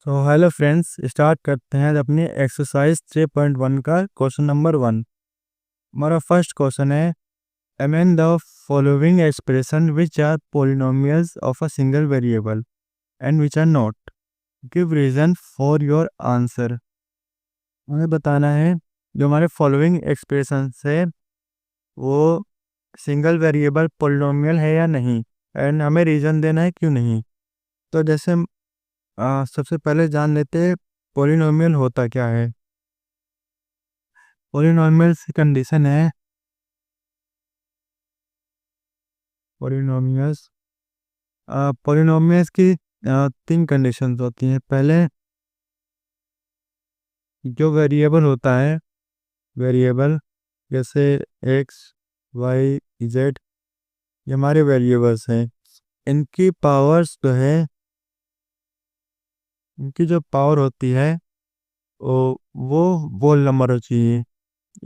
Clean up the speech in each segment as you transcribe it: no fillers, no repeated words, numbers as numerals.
तो hello friends, start करते हैं अपनी एक्सरसाइज 3.1 का क्वेश्चन नंबर 1। हमारा फर्स्ट क्वेश्चन है, among the following expression which are polynomials of a single variable and which are not, give reason for your answer. हमें बताना है जो हमारे फॉलोइंग एक्सप्रेशन है वो सिंगल वेरिएबल पोलिनोमियल है या नहीं, एंड हमें रीजन देना है क्यों नहीं। तो जैसे सबसे पहले जान लेते हैं पोलिनोमियल होता क्या है। पोलिनोमियल्स की कंडीशन है, पोलिनोमियल्स पोलिनोमियल्स की 3 कंडीशंस होती हैं। पहले जो वेरिएबल होता है, वेरिएबल जैसे एक्स वाई जेड, ये हमारे वेरिएबल्स हैं। इनकी पावर्स जो है, इनकी जो पावर होती है वो वोल नंबर हो चाहिए,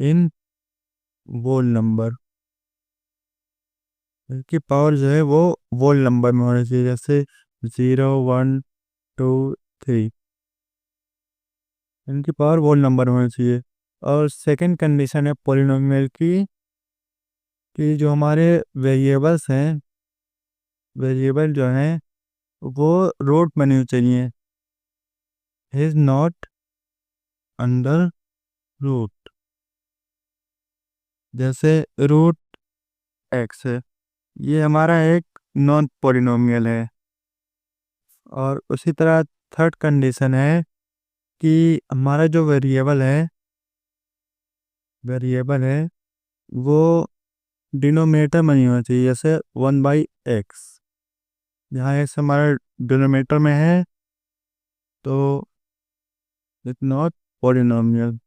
इन वोल नंबर। इनकी पावर जो है वो वोल नंबर में होनी चाहिए, जैसे 0 1 2 3। इनकी पावर वोल नंबर होनी चाहिए। और सेकंड कंडीशन है पोलिनोमियल की कि जो हमारे वेरिएबल्स हैं, वेरिएबल जो हैं वो रूट में नहीं चाहिए, इज नॉट अंडर रूट। जैसे रूट एक्स है, ये हमारा एक नॉन पोलिनोमियल है। और उसी तरह थर्ड कंडीशन है कि हमारा जो वेरिएबल है वो डिनोमिनेटर में नहीं होना चाहिए, जैसे 1/x। जहाँ एक्स हमारा डिनोमिनेटर में है तो इट्स नॉट पॉलिनोमियल।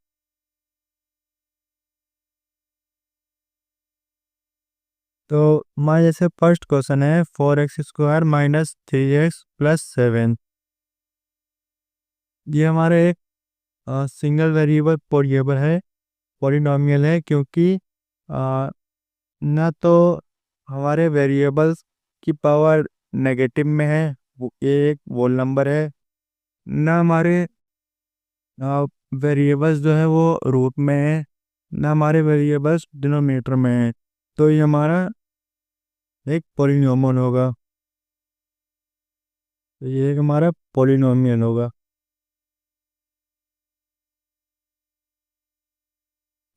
तो हमारा जैसे फर्स्ट क्वेश्चन है 4x² माइनस 3x प्लस 7। ये हमारे एक सिंगल वेरिएबल पॉलिनोमियल है, क्योंकि आ, ना तो हमारे वेरिएबल्स की पावर नेगेटिव में है, ये एक वोल नंबर है, ना हमारे वेरिएबल्स जो है वो रूट में है, ना हमारे वेरिएबल्स डिनोमिनेटर में है। तो ये हमारा एक पॉलिनोमियल होगा, तो ये एक हमारा पॉलिनोमियल होगा।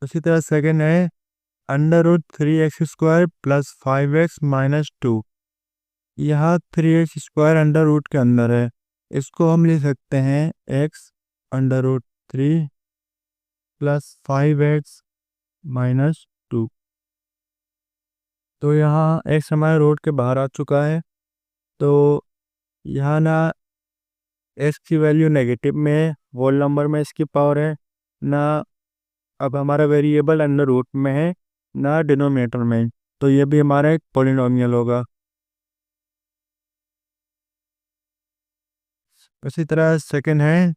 उसी तरह सेकंड है √3x² प्लस 5x माइनस 2। यहाँ 3x² अंडर रूट के अंदर है, इसको हम लिख सकते हैं x√3 प्लस 5x माइनस 2। तो यहाँ x हमारे रूट के बाहर आ चुका है, तो यहाँ ना x की वैल्यू नेगेटिव में है, होल नंबर में इसकी पावर है, ना अब हमारा वेरिएबल अंडर रूट में है, ना डिनोमिनेटर में। तो ये भी हमारा एक पॉलिनोमियल होगा। उसी तरह सेकंड है,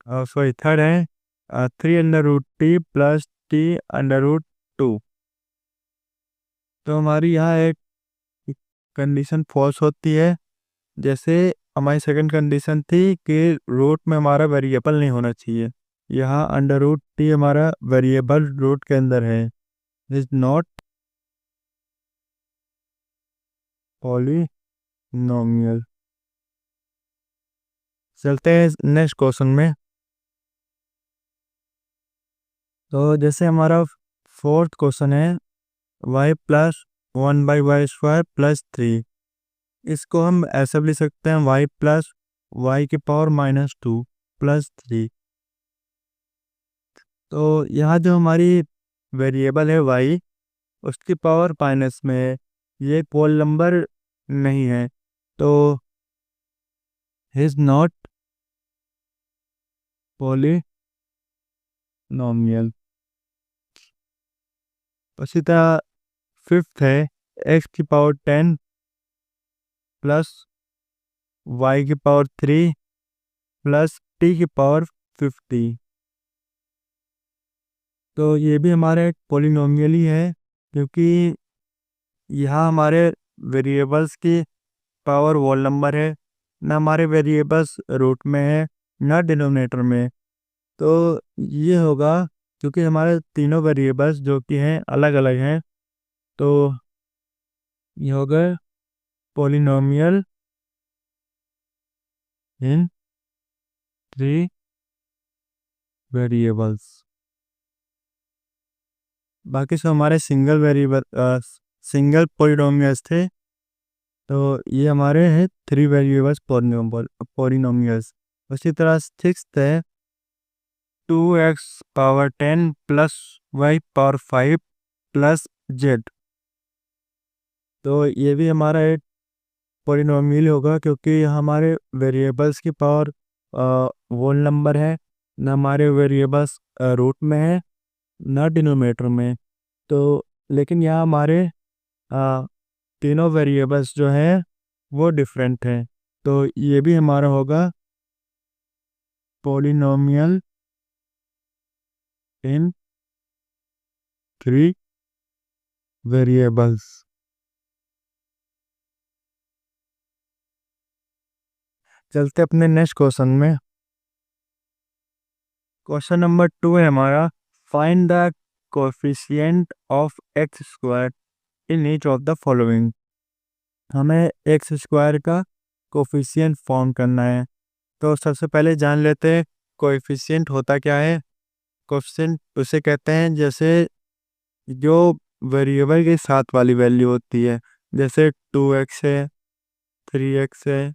सॉरी थर्ड है 3√t प्लस t√2। तो हमारी यहाँ एक कंडीशन फॉल्स होती है। जैसे हमारी सेकंड कंडीशन थी कि रूट में हमारा वेरिएबल नहीं होना चाहिए, यहाँ √t हमारा वेरिएबल रूट के अंदर है, इज नॉट पॉलिनोमियल। चलते हैं नेक्स्ट क्वेश्चन में। तो जैसे हमारा फोर्थ क्वेश्चन है y+1/y² प्लस 3। इसको हम ऐसे भी लिख सकते हैं y+y⁻² प्लस 3। तो यहाँ जो हमारी वेरिएबल है y, उसकी पावर माइनस में है, ये पोल नंबर नहीं है, तो इज नॉट पॉलिनोमियल। उसी तरह फिफ्थ है x⁻10 plus y⁻3 plus t⁻50। तो ये भी हमारा एक पॉलिनोमियल ही है, क्योंकि यहाँ हमारे वेरिएबल्स की पावर वोल नंबर है, ना हमारे वेरिएबल्स रूट में है ना डिनोमिनेटर में। तो ये होगा क्योंकि हमारे तीनों वेरिएबल्स जो कि हैं अलग अलग हैं, तो ये होगा पोलिनोमियल इन 3 वेरिएबल्स। बाकी सब हमारे सिंगल पोलिनोमियल्स थे, तो ये हमारे हैं 3 वेरिएबल्स पोलिनोमियल्स। उसी तरह सिक्स्थ है 2x⁻10 plus y⁻5 plus z। तो ये भी हमारा एक पोलिनोमियल होगा क्योंकि हमारे वेरिएबल्स की पावर होल नंबर है, ना हमारे वेरिएबल्स रूट में है ना डिनोमिनेटर में। तो लेकिन यहाँ हमारे आ, तीनों वेरिएबल्स जो हैं वो डिफरेंट हैं, तो ये भी हमारा होगा पोलिनोमियल इन 3 वेरिएबल्स। चलते अपने नेक्स्ट क्वेश्चन में। क्वेश्चन नंबर 2 है हमारा, find the coefficient of x square in each of the following. हमें एक्स स्क्वायर का कोएफिशिएंट फॉर्म करना है। तो सबसे पहले जान लेते हैं कोएफिशिएंट होता क्या है। कोएफिशिएंट उसे कहते हैं जैसे जो वेरिएबल के साथ वाली वैल्यू होती है, जैसे 2x है, 3x है,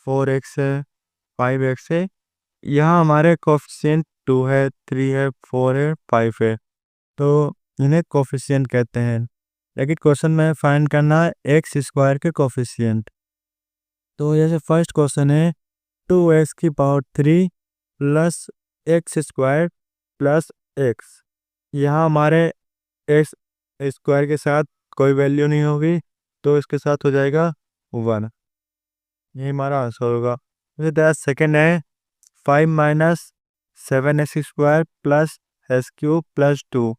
4x है, 5x है। यहाँ हमारे कोएफिशिएंट 2 है, 3 है, 4 है, 5 है, तो इन्हें कोएफिशिएंट कहते हैं। लेकिन क्वेश्चन में फाइंड करना है एक्स स्क्वायर के कोएफिशिएंट। तो जैसे फर्स्ट क्वेश्चन है 2x⁻³ plus x square plus x. यहाँ हमारे एक्स स्क्वायर के साथ कोई वैल्यू नहीं होगी, तो इसके साथ हो जाएगा 1। ये हमारा आंसर होगा। फिर द सेकेंड है 5-7x² प्लस s³ प्लस 2।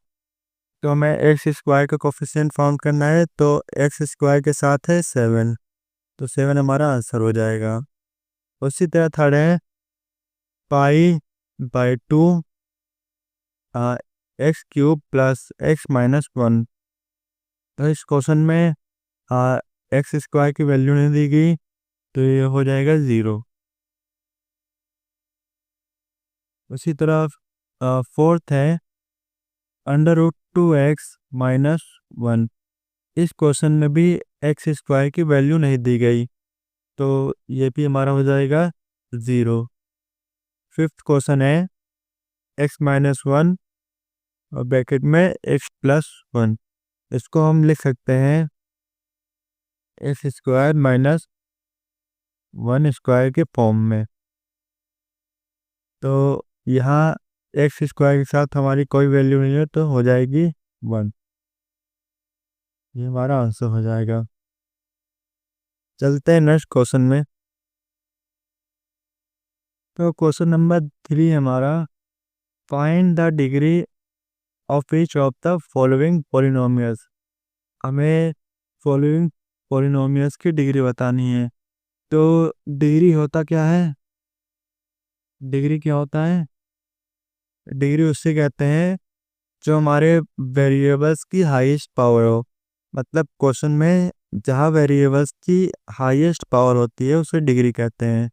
तो हमें एक्स स्क्वायर का कोफिशिएंट फाउंड करना है, तो एक्स स्क्वायर के साथ है 7, तो 7 हमारा आंसर हो जाएगा। उसी तरह थर्ड है π/2 x³ प्लस x-1। तो इस क्वेश्चन में एक्स स्क्वायर की वैल्यू नहीं दी गई, तो ये हो जाएगा 0। उसी तरह फोर्थ है √2x-1। इस क्वेश्चन में भी एक्स स्क्वायर की वैल्यू नहीं दी गई, तो ये भी हमारा हो जाएगा 0। फिफ्थ क्वेश्चन है x-1 और ब्रैकेट में x+1। इसको हम लिख सकते हैं x² - 1² के फॉर्म में। तो यहाँ एक्स स्क्वायर के साथ हमारी कोई वैल्यू नहीं है, तो हो जाएगी 1। ये हमारा आंसर हो जाएगा। चलते हैं नेक्स्ट क्वेश्चन में। तो क्वेश्चन नंबर 3 हमारा, find the degree of each of the following polynomials. हमें फॉलोइंग पॉलिनोमियल्स की डिग्री बतानी है। तो डिग्री होता क्या है? डिग्री क्या होता है? डिग्री उससे कहते हैं जो हमारे वेरिएबल्स की हाईएस्ट पावर हो। मतलब क्वेश्चन में जहाँ वेरिएबल्स की हाईएस्ट पावर होती है उसे डिग्री कहते हैं।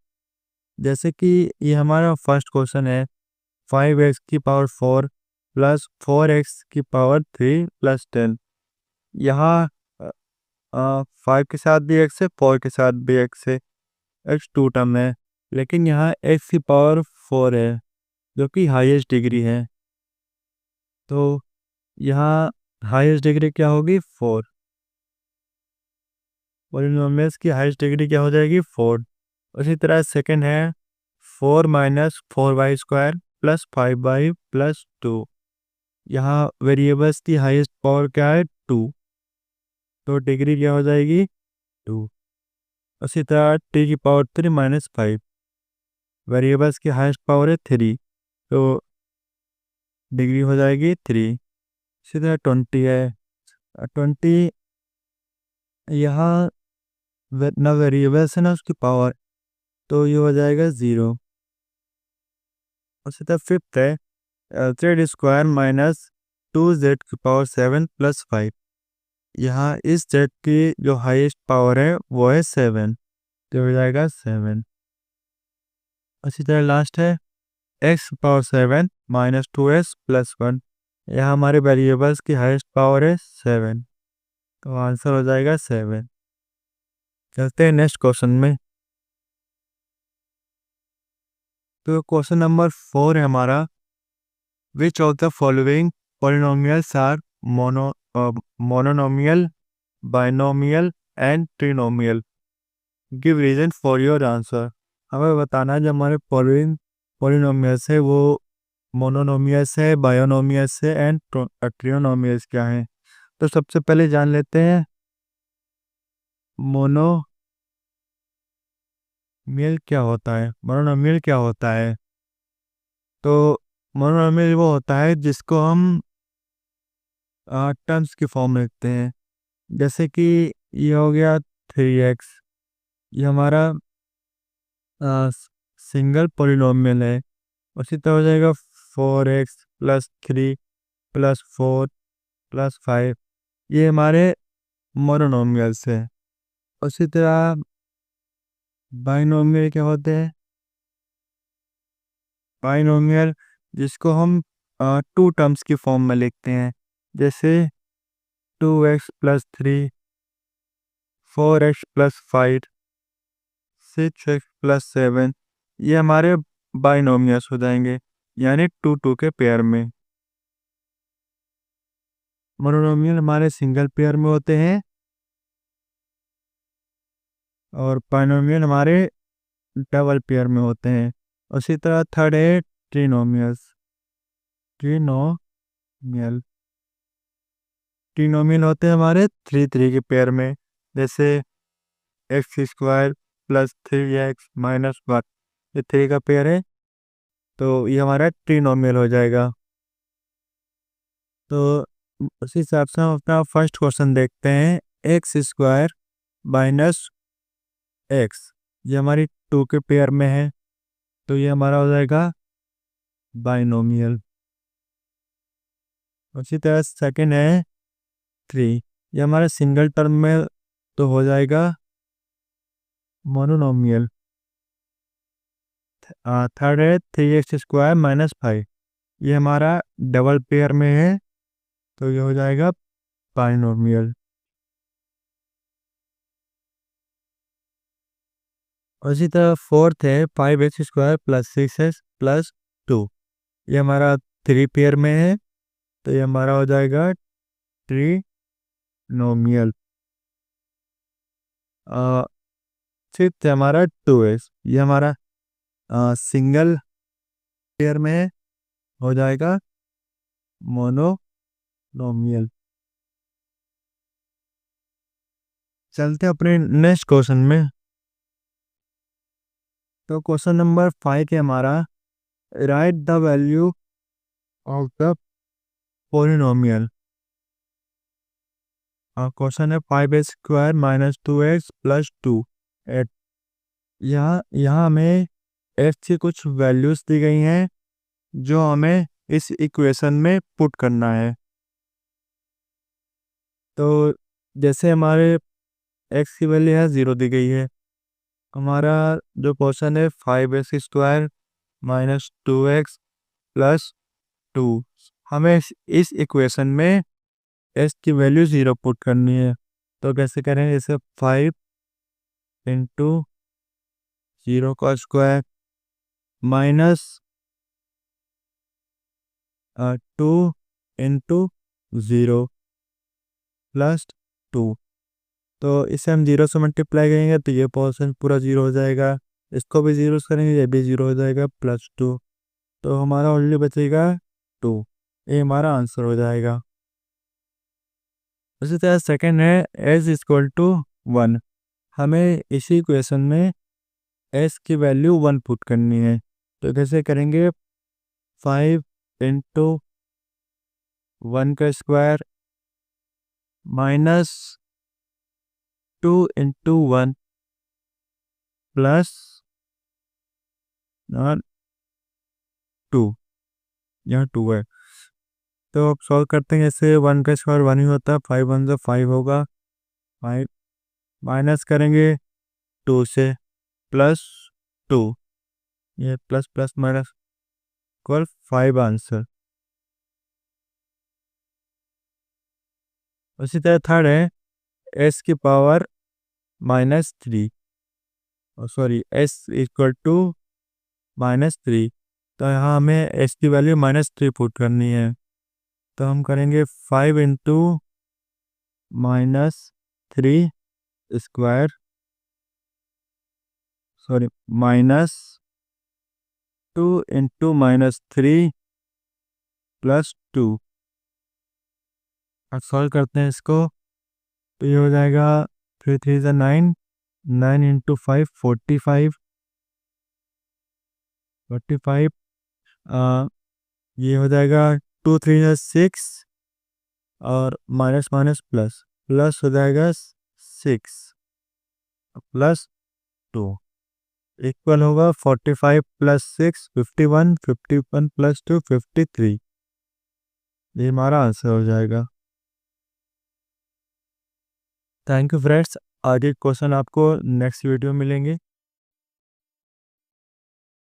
जैसे कि ये हमारा फर्स्ट क्वेश्चन है 5x⁴ प्लस 4x⁻³ प्लस 10। यहाँ 5 के साथ भी x है, 4 के साथ भी x है, x 2 टर्म है। लेकिन यहाँ x⁴ है जो कि हाईएस्ट डिग्री है, तो यहाँ हाईएस्ट डिग्री क्या होगी? 4। पॉलिनोमियल्स की हाईएस्ट डिग्री क्या हो जाएगी? 4। उसी तरह सेकंड है 4-4y² प्लस 5y प्लस 2। यहाँ वेरिएबल्स की हाईएस्ट पावर क्या है? 2, तो डिग्री क्या हो जाएगी? 2। उसी तरह t⁻³ - 5। वेरिएबल्स की हाईएस्ट पावर है 3, तो डिग्री हो जाएगी 3। इसी तरह 20 है। 20 यहाँ ना वेरिएबल्स है ना उसकी पावर, तो ये हो जाएगा 0। उसी तरह फिफ्थ है जेड स्क्वायर माइनस 2z⁻7 + 5। यहाँ इस जेड की जो हाईएस्ट पावर है वो है 7, तो हो जाएगा 7। उसी तरह लास्ट है x⁻7 - 2s + 1। यहाँ हमारे वेरिएबल्स की हाईएस्ट पावर है 7, तो आंसर हो जाएगा 7। चलते हैं नेक्स्ट क्वेश्चन में। तो क्वेश्चन नंबर 4 है हमारा, which of the following polynomials are mononomial, binomial and trinomial, give reason for your answer. हमें बताना है जो हमारे फॉलोइंग पॉलिनोमियल्स है वो मोनोनोमियल्स है, बायोनोमियल्स है एंड ट्रिनोमियल्स क्या है। तो सबसे पहले जान लेते हैं मोनोमियल क्या होता है, मोनोनोमियल क्या होता है। तो मोनोनोमियल वो होता है जिसको हम टर्म्स की फॉर्म में लिखते हैं। जैसे कि ये हो गया 3x, ये हमारा सिंगल पॉलिनोमियल है। उसी तरह हो जाएगा 4x + 3 + 4 + 5, ये हमारे मोनोनोमियल्स है। उसी तरह बाइनोमियल क्या होते हैं, बाइनोमियल जिसको हम टू टर्म्स की फॉर्म में लिखते हैं। जैसे 2x + 3, 4x + 5, 6x + 7, ये हमारे बाइनोमियल्स हो जाएंगे, यानी 2 के पेयर में। मोनोनोमियल हमारे सिंगल पेयर में होते हैं और बाइनोमियल हमारे डबल पेयर में होते हैं। उसी तरह थर्ड है ट्रिनोमियल्स, ट्रिनोमियल ट्रिनोमियल होते हैं हमारे 3 के पेयर में। जैसे x² + 3x - 1, ये 3 का पेयर है, तो ये हमारा ट्रिनोमियल हो जाएगा। तो उसी हिसाब से हम अपना फर्स्ट क्वेश्चन देखते हैं, x² - x, ये हमारी 2 के पेयर में है, तो ये हमारा हो जाएगा बाइनोमियल। उसी तरह सेकंड है 3, ये हमारे सिंगल टर्म में तो हो जाएगा मोनोनोमियल। थर्ड है 3x² - 5, ये हमारा डबल पेयर में है, तो ये हो जाएगा बाइनोमियल। उसी तरह फोर्थ है 5x² + 6x + 2, ये हमारा 3 पेयर में है, तो ये हमारा हो जाएगा ट्रिनोमियल। फिफ्थ है हमारा 2x, ये हमारा सिंगल पेयर में है, हो जाएगा मोनोनोमियल। चलते हैं अपने नेक्स्ट क्वेश्चन में। तो क्वेश्चन नंबर 5 है हमारा, right the value of the polynomial. Question है 5x² - 2x + 2 एट। यहाँ यहाँ हमें x की कुछ वैल्यूज दी गई हैं जो हमें इस इक्वेशन में पुट करना है। तो जैसे हमारे x की वैल्यू है 0 दी गई है, हमारा जो क्वेश्चन है 5x² - 2x + 2, हमें इस इक्वेशन में s की वैल्यू 0 पुट करनी है। तो कैसे करें, जैसे 5 × 0 का स्क्वायर माइनस 2 × 0 + 2, तो इसे हम 0 से मल्टीप्लाई करेंगे तो ये पोर्शन पूरा 0 हो जाएगा, इसको भी 0 से करेंगे ये भी 0 हो जाएगा, +2, तो हमारा ओनली बचेगा 2, ये हमारा आंसर हो जाएगा। उसी तरह सेकंड है s = 1, हमें इसी इक्वेशन में s की वैल्यू 1 पुट करनी है। तो कैसे करेंगे, 5 × 1 का स्क्वायर माइनस 2 × 1 + और 2, यहाँ 2 है। तो अब सॉल्व करते हैं, जैसे 1 का स्क्वायर 1 ही होता है, 5 1 से 5 होगा, 5 माइनस करेंगे 2 से, प्लस 2, ये plus plus minus equal 5 answer. उसी तरह थर्ड है एस की power -3, sorry S equal to -3। तो यहाँ हमें एस की वैल्यू -3 पुट करनी है, तो हम करेंगे 5 into -3 square, sorry -2 into -3 plus 2। अब सॉल्व करते हैं इसको, तो ये हो जाएगा 3 3 ज़ा 9, 9 इंटू 5 45, 45 ये हो जाएगा 2 3 ज़ा 6, और माइनस माइनस प्लस, प्लस हो जाएगा 6 प्लस 2 इक्वल होगा 45 प्लस 6 51, 51 प्लस 2 53। ये हमारा आंसर हो जाएगा। थैंक यू फ्रेंड्स, आगे क्वेश्चन आपको नेक्स्ट वीडियो मिलेंगे।